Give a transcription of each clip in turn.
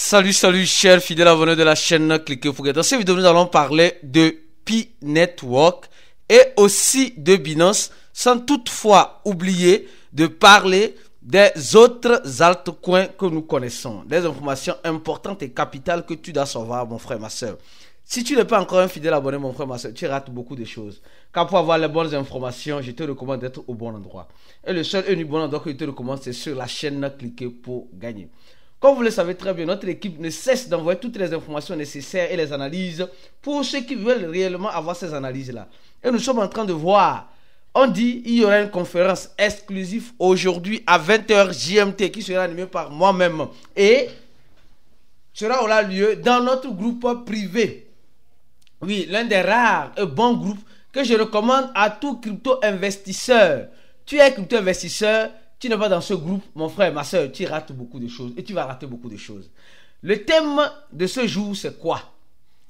Salut, chers fidèles abonnés de la chaîne Cliquez pour Gagner. Dans cette vidéo, nous allons parler de Pi Network et aussi de Binance, sans toutefois oublier de parler des autres altcoins que nous connaissons. Des informations importantes et capitales que tu dois savoir, mon frère, ma soeur. Si tu n'es pas encore un fidèle abonné, mon frère, ma soeur, tu rates beaucoup de choses. Car pour avoir les bonnes informations, je te recommande d'être au bon endroit. Et le seul et unique bon endroit que je te recommande, c'est sur la chaîne Cliquez pour Gagner. Comme vous le savez très bien, notre équipe ne cesse d'envoyer toutes les informations nécessaires et les analyses pour ceux qui veulent réellement avoir ces analyses-là. Et nous sommes en train de voir, on dit il y aura une conférence exclusive aujourd'hui à 20h GMT qui sera animée par moi-même et aura lieu dans notre groupe privé. Oui, l'un des rares et bons groupes que je recommande à tout crypto-investisseur. Tu es crypto-investisseur, tu n'es pas dans ce groupe, mon frère, ma soeur, tu rates beaucoup de choses et tu vas rater beaucoup de choses. Le thème de ce jour, c'est quoi?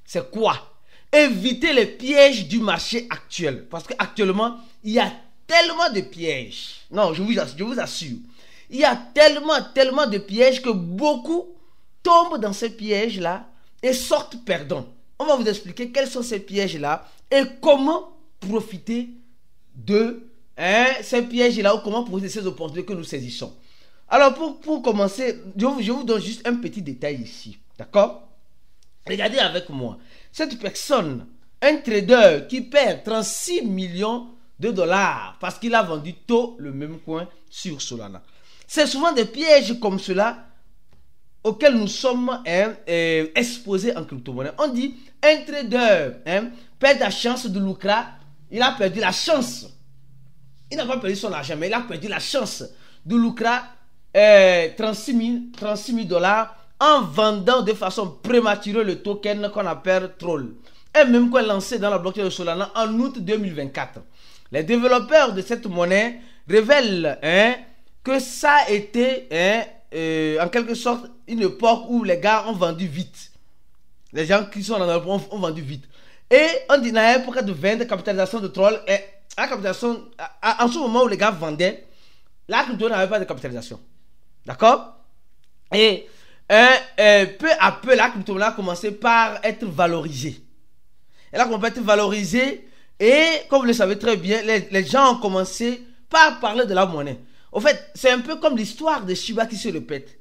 C'est quoi? Éviter les pièges du marché actuel. Parce qu'actuellement, il y a tellement de pièges. Non, je vous assure. Il y a tellement de pièges que beaucoup tombent dans ces pièges-là et sortent perdants. On va vous expliquer quels sont ces pièges-là et comment profiter de ces pièges-là ou comment profiter de ces opportunités que nous saisissons. Alors, pour commencer, je vous donne juste un petit détail ici. D'accord? Regardez avec moi. Cette personne, un trader qui perd 36 millions de dollars parce qu'il a vendu tôt le même coin sur Solana. C'est souvent des pièges comme cela auxquels nous sommes exposés en crypto-monnaie. On dit un trader perd la chance de lucrer. Il a perdu la chance. Il n'a pas perdu son argent, mais il a perdu la chance de lucrer 36 000 dollars en vendant de façon prématurée le token qu'on appelle Troll. Et même qu'on lancé dans la blockchain de Solana en août 2024. Les développeurs de cette monnaie révèlent que ça a été en quelque sorte une époque où les gars ont vendu vite. Les gens qui sont dans l'époque ont vendu vite. Et on dit dans l'époque de vente, capitalisation de Troll, la capitalisation, en ce moment où les gars vendaient, la crypto n'avait pas de capitalisation. D'accord? Et peu à peu, la crypto a commencé par être valorisée. Elle a commencé à être valorisée et, comme vous le savez très bien, les gens ont commencé par parler de la monnaie. En fait, c'est un peu comme l'histoire de Shiba qui se répète.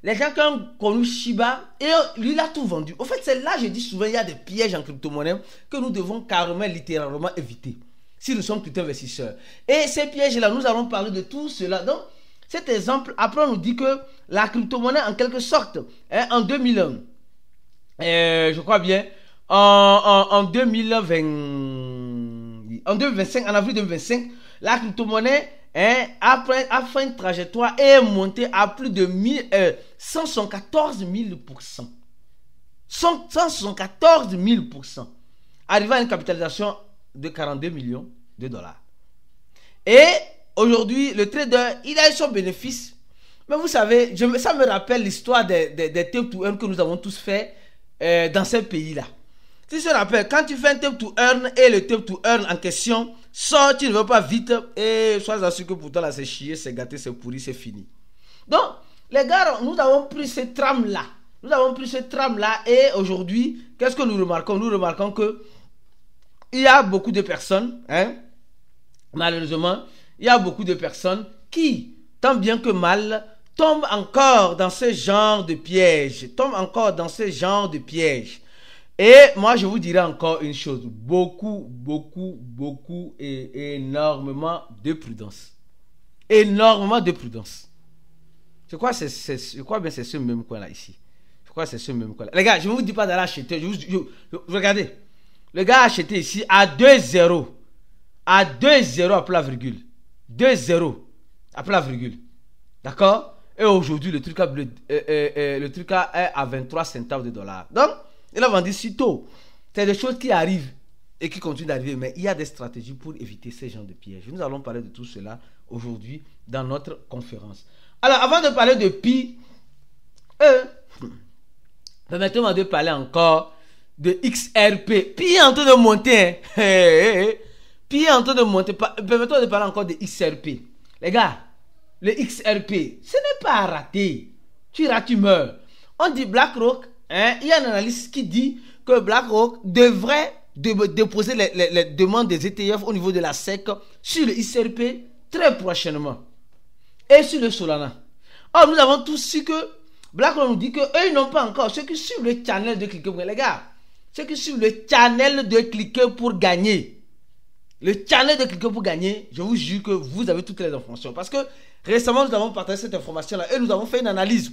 Les gens qui ont connu Shiba, et lui, il a tout vendu. En fait, c'est là, je dis souvent, il y a des pièges en crypto-monnaie que nous devons carrément, littéralement éviter. Si nous sommes crypto-investisseurs. Et ces pièges-là, nous allons parler de tout cela. Donc, cet exemple, après, on nous dit que la crypto-monnaie, en quelque sorte, en 2001, je crois bien, en 2020, en 2025, en avril 2025, la crypto-monnaie a fait une trajectoire et est montée à plus de 174 000%. 174 000%. Arrivant à une capitalisation de 42 millions de dollars. Et aujourd'hui, le trader, il a eu son bénéfice. Mais vous savez, ça me rappelle l'histoire des tape to earn que nous avons tous fait dans ces pays-là. Tu te rappelles, quand tu fais un tape to earn et le tape to earn en question sort, tu ne veux pas vite et sois assuré que pour toi là c'est chier, c'est gâté, c'est pourri, c'est fini. Donc, les gars, nous avons pris cette trame-là. Et aujourd'hui, qu'est-ce que nous remarquons? Nous remarquons que il y a beaucoup de personnes, malheureusement, il y a beaucoup de personnes qui, tant bien que mal, tombent encore dans ce genre de pièges. Et moi, je vous dirai encore une chose. Beaucoup et énormément de prudence. Je crois bien c'est ce même coin là ici. Les gars, je ne vous dis pas d'aller acheter. Regardez. Le gars a acheté ici à 2-0. À 2-0 à plat virgule. 2-0 à plat virgule. D'accord? Et aujourd'hui, le truc est à 23 centimes de dollars. Donc, il a vendu si tôt. C'est des choses qui arrivent et qui continuent d'arriver. Mais il y a des stratégies pour éviter ces genres de pièges. Nous allons parler de tout cela aujourd'hui dans notre conférence. Alors, avant de parler de Pi, permettez-moi de parler encore de XRP. Pi est en train de monter. Pi est en train de monter. Permettez-moi de parler encore de XRP. Les gars, le XRP, ce n'est pas à rater. Tu rates, tu meurs. On dit BlackRock, il y a un analyste qui dit que BlackRock devrait déposer les demandes des ETF au niveau de la SEC sur le XRP très prochainement. Et sur le Solana. Or, nous avons tous su que BlackRock nous dit qu'eux, ils n'ont pas encore. Ceux qui suivent le channel de cliquer pour les gars, ceux qui suivent le channel de cliquer pour gagner, le channel de cliquer pour gagner, je vous jure que vous avez toutes les informations. Parce que récemment, nous avons partagé cette information-là et nous avons fait une analyse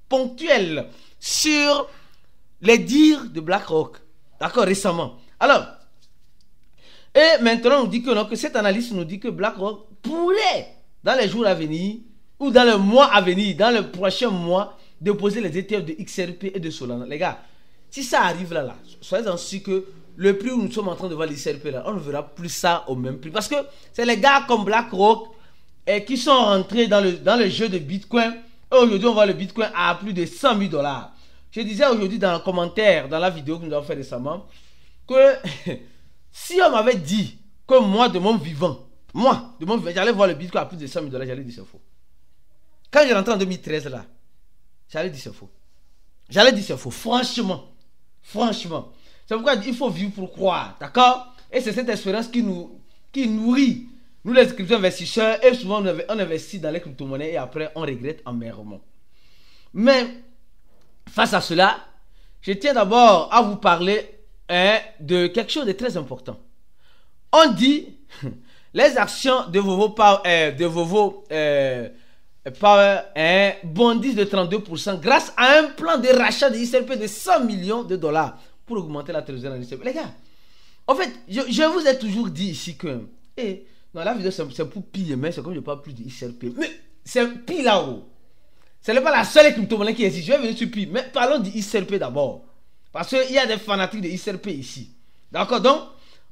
ponctuelle sur les dires de BlackRock. D'accord, récemment. Alors, et maintenant, on dit que non, que cette analyse nous dit que BlackRock pourrait, dans les jours à venir, ou dans le mois à venir, dans le prochain mois, déposer les ETF de XRP et de Solana. Les gars, si ça arrive là, soyez-en sûrs que le prix où nous sommes en train de voir l'XRP là, on ne verra plus ça au même prix. Parce que c'est les gars comme BlackRock qui sont rentrés dans le jeu de Bitcoin. Et aujourd'hui, on voit le Bitcoin à plus de 100 000 $. Je disais aujourd'hui dans un commentaire, dans la vidéo que nous avons fait récemment, que si on m'avait dit que moi, de mon vivant, j'allais voir le Bitcoin à plus de 100 000 $, j'allais dire c'est faux. Quand j'ai rentré en 2013 là, j'allais dire c'est faux. J'allais dire c'est faux, franchement. C'est pourquoi il faut vivre pour croire, d'accord? Et c'est cette expérience qui nourrit, nous les crypto-investisseurs, et souvent on investit dans les crypto-monnaies et après on regrette amèrement. Mais, face à cela, je tiens d'abord à vous parler de quelque chose de très important. On dit, les actions de Power bondissent de 32% grâce à un plan de rachat de XRP de 100 millions de $. Pour augmenter la trésorerie en XRP. Les gars, en fait, je vous ai toujours dit ici que non, la vidéo c'est pour piller, mais c'est comme je parle plus de XRP. Mais c'est pire là-haut. Ce n'est pas la seule crypto-monnaie qui existe. Je vais venir sur pire. Mais parlons du XRP d'abord. Parce qu'il y a des fanatiques de XRP ici. D'accord? Donc,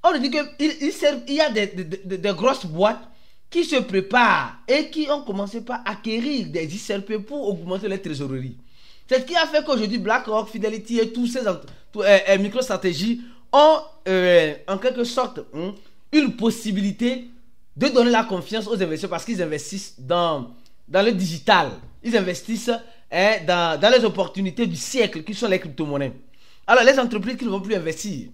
on nous dit qu'il y a des grosses boîtes qui se préparent et qui ont commencé par acquérir des XRP pour augmenter les trésoreries. C'est ce qui a fait qu'aujourd'hui BlackRock, Fidelity et tous ces MicroStrategy ont en quelque sorte une possibilité de donner la confiance aux investisseurs parce qu'ils investissent dans le digital. Ils investissent dans les opportunités du siècle qui sont les crypto-monnaies. Alors les entreprises qui ne vont plus investir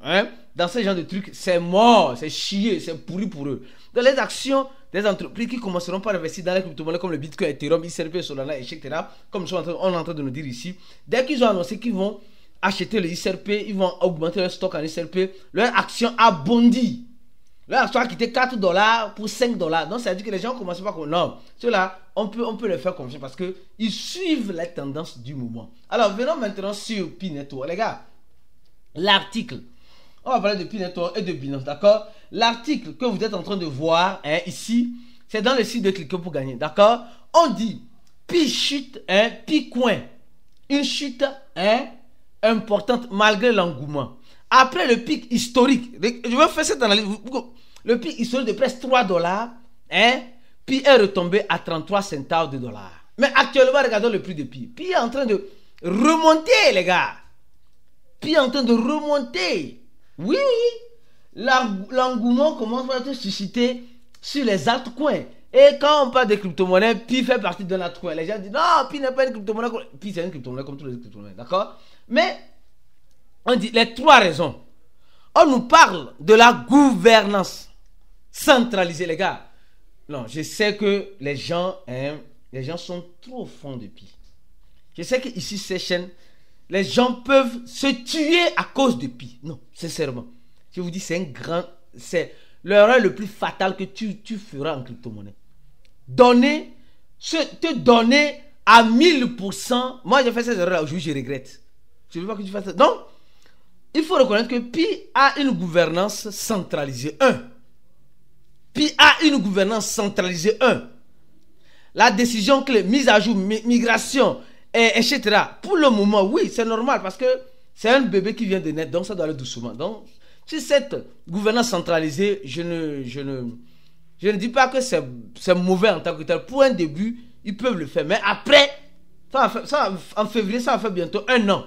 dans ce genre de trucs, c'est mort, c'est chier, c'est pourri pour eux. Dans les actions des entreprises qui commenceront par investir dans les crypto-monnaies comme le Bitcoin, Ethereum, XRP, Solana, etc. Comme on est en train de nous dire ici, dès qu'ils ont annoncé qu'ils vont acheter le XRP, ils vont augmenter leur stock en XRP, leur action a bondi. Leur action a quitté 4 $ pour 5 $. Donc ça veut dire que les gens commencent pas comme non. Ceux-là, on peut leur faire confiance parce qu'ils suivent les tendances du moment. Alors venons maintenant sur P-Network. Les gars, l'article, on va parler de P-Network et de Binance, d'accord? L'article que vous êtes en train de voir ici, c'est dans le site de Cliquer pour gagner, d'accord? On dit Pi chute, Pi coin, une chute importante malgré l'engouement. Après le pic historique, je vais faire cette analyse, le pic historique de presque 3 $, Pi est retombé à 33 centimes de dollars. Mais actuellement, regardons le prix de Pi. Pi est en train de remonter, les gars. Pi est en train de remonter. Oui. L'engouement commence à être suscité sur les altcoins. Et quand on parle de crypto-monnaie, Pi fait partie d'un altcoin. Les gens disent non, Pi n'est pas une crypto-monnaie. Pi c'est une crypto-monnaie comme toutes les crypto-monnaies. D'accord? Mais on dit les trois raisons. On nous parle de la gouvernance centralisée, les gars. Non, je sais que les gens sont trop au fond de Pi. Je sais qu'ici, ces chaînes, les gens peuvent se tuer à cause de Pi. Non, sincèrement. Je vous dis, c'est l'erreur le plus fatale que tu feras en crypto-monnaie. Te donner à 1000%. Moi, j'ai fait cette erreur aujourd'hui, je regrette. Je ne veux pas que tu fasses ça. Donc, il faut reconnaître que Pi a une gouvernance centralisée. Pi a une gouvernance centralisée. La décision clé, mise à jour, migration, etc. Pour le moment, oui, c'est normal parce que c'est un bébé qui vient de naître, donc ça doit aller doucement. Donc, si cette gouvernance centralisée, je ne dis pas que c'est mauvais en tant que tel. Pour un début, ils peuvent le faire. Mais après, en février, ça va faire bientôt 1 an.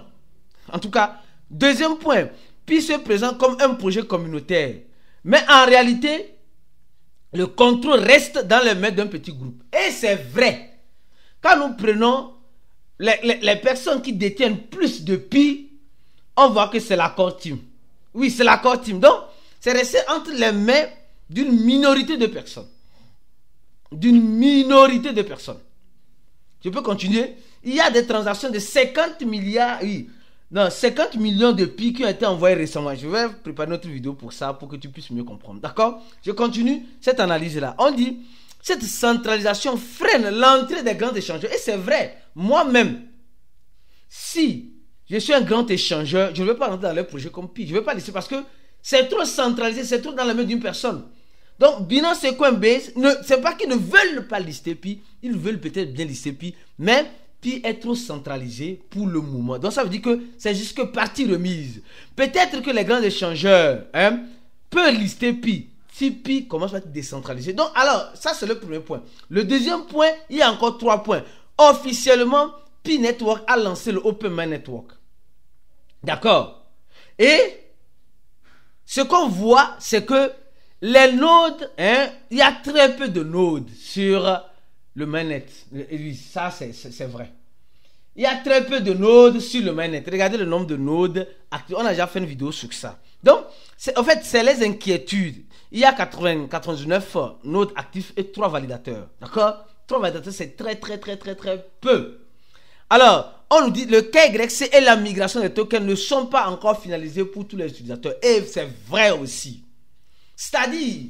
En tout cas, deuxième point, Pi se présente comme un projet communautaire. Mais en réalité, le contrôle reste dans les mains d'un petit groupe. Et c'est vrai. Quand nous prenons les personnes qui détiennent plus de pi, on voit que c'est la core team. Oui, c'est la core team. Donc, c'est resté entre les mains d'une minorité de personnes. D'une minorité de personnes. Je peux continuer. Il y a des transactions de 50 milliards, oui, non, 50 millions de pi qui ont été envoyés récemment. Je vais préparer notre vidéo pour ça, pour que tu puisses mieux comprendre. D'accord? Je continue cette analyse-là. On dit, cette centralisation freine l'entrée des grands échangeurs. Et c'est vrai, moi-même, si je suis un grand échangeur, je ne vais pas rentrer dans les projets comme pi. Je ne vais pas laisser parce que c'est trop centralisé, c'est trop dans la main d'une personne. Donc, Binance et Coinbase, c'est pas qu'ils ne veulent pas lister pi, ils veulent peut-être bien lister pi, mais pi est trop centralisé pour le moment. Donc, ça veut dire que c'est juste que partie remise. Peut-être que les grands échangeurs peuvent lister pi, si pi commence à être décentralisé. Donc, alors, ça c'est le premier point. Le deuxième point, il y a encore 3 points. Officiellement, Pi Network a lancé le Open Mind Network. D'accord? Et ce qu'on voit, c'est que les nodes, il y a très peu de nodes sur le mainnet. Et ça, c'est vrai. Il y a très peu de nodes sur le mainnet. Regardez le nombre de nodes actifs. On a déjà fait une vidéo sur ça. Donc, en fait, c'est les inquiétudes. Il y a 99 nodes actifs et 3 validateurs. D'accord? 3 validateurs, c'est très peu. Alors, on nous dit le KYC et la migration des tokens ne sont pas encore finalisés pour tous les utilisateurs. Et c'est vrai aussi. C'est-à-dire,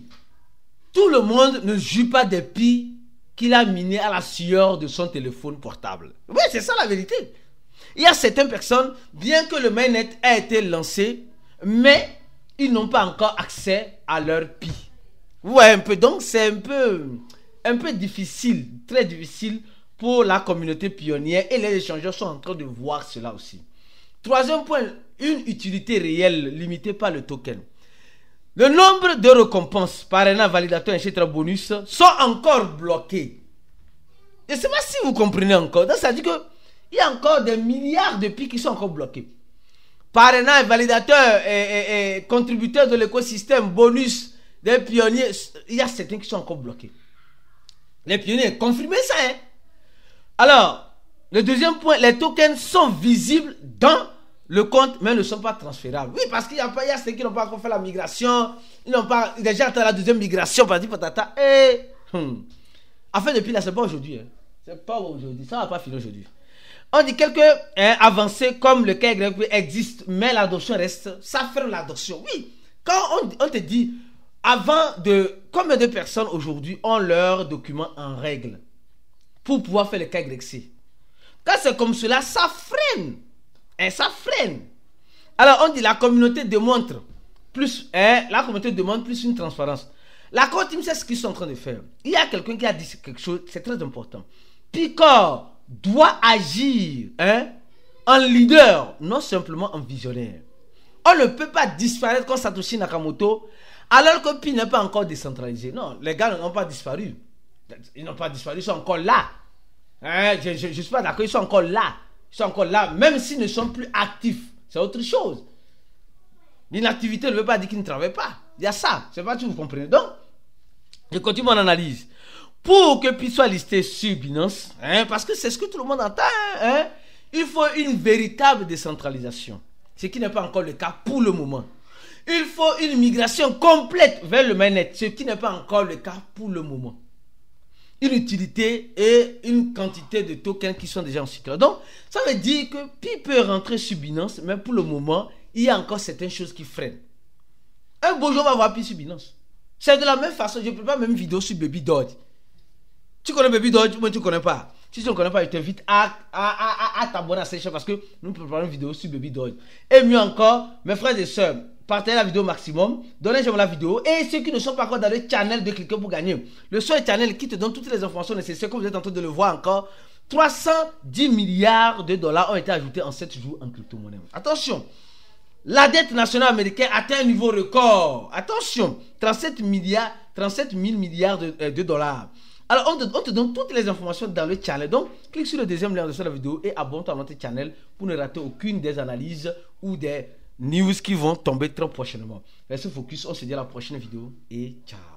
tout le monde ne joue pas des pi qu'il a miné à la sueur de son téléphone portable. Oui, c'est ça la vérité. Il y a certaines personnes, bien que le mainnet ait été lancé, mais ils n'ont pas encore accès à leur pi. Ouais, un peu. Donc, c'est un peu difficile, très difficile pour la communauté pionnière et les échangeurs sont en train de voir cela aussi. Troisième point, une utilité réelle limitée par le token. Le nombre de récompenses, parrainage, validateur, etc. bonus sont encore bloqués. Je ne sais pas si vous comprenez encore. Donc, ça dit qu'il y a encore des milliards de pi qui sont encore bloqués. Parrainage, validateur et contributeurs de l'écosystème, bonus, des pionniers, il y a certains qui sont encore bloqués. Les pionniers, confirmez ça, hein? Alors, le deuxième point, les tokens sont visibles dans le compte, mais ne sont pas transférables. Oui, parce qu'il y a ceux qui n'ont pas encore fait la migration, ils n'ont pas déjà atteint la deuxième migration, patata. En fait, depuis là, c'est pas aujourd'hui. C'est pas aujourd'hui, ça va pas finir aujourd'hui. On dit quelques avancées comme le KYC existe, mais l'adoption reste, ça freine l'adoption. Oui, quand on te dit, combien de personnes aujourd'hui ont leurs documents en règle pour pouvoir faire le KYC. Quand c'est comme cela, ça freine. Ça freine. Alors, on dit la communauté demande plus une transparence. La core team, c'est ce qu'ils sont en train de faire. Il y a quelqu'un qui a dit quelque chose, c'est très important. Picor doit agir en leader, non simplement en visionnaire. On ne peut pas disparaître comme Satoshi Nakamoto alors que Pi n'est pas encore décentralisé. Non, les gars n'ont pas disparu. Ils n'ont pas disparu, ils sont encore là. Je ne suis pas d'accord, ils sont encore là. Ils sont encore là, même s'ils ne sont plus actifs. C'est autre chose. L'inactivité ne veut pas dire qu'ils ne travaillent pas. Il y a ça. Je ne sais pas si vous comprenez. Donc, je continue mon analyse. Pour que Pi soit listé sur Binance, parce que c'est ce que tout le monde entend, il faut une véritable décentralisation. Ce qui n'est pas encore le cas pour le moment. Il faut une migration complète vers le mainnet, ce qui n'est pas encore le cas pour le moment. Une utilité et une quantité de tokens qui sont déjà en cycle. Donc, ça veut dire que Pi peut rentrer sur Binance, mais pour le moment, il y a encore certaines choses qui freinent. Un beau jour, on va voir Pi sur Binance. C'est de la même façon, je ne prépare même vidéo sur Baby Doge. Tu connais Baby Doge, moi tu ne connais pas. Si tu ne connais pas, je t'invite à t'abonner à cette chaîne parce que nous préparons une vidéo sur Baby Doge. Et mieux encore, mes frères et sœurs, partagez la vidéo au maximum, donnez j'aime la vidéo. Et ceux qui ne sont pas encore dans le channel de cliquer pour gagner. Le seul channel qui te donne toutes les informations nécessaires, comme vous êtes en train de le voir encore. 310 milliards de dollars ont été ajoutés en 7 jours en crypto-monnaie. Attention, la dette nationale américaine atteint un niveau record. Attention, 37 000 milliards de dollars. Alors, on te donne toutes les informations dans le channel. Donc, clique sur le deuxième lien de la vidéo et abonne-toi à notre channel pour ne rater aucune des analyses ou des news qui vont tomber très prochainement. Restez focus, on se dit à la prochaine vidéo et ciao.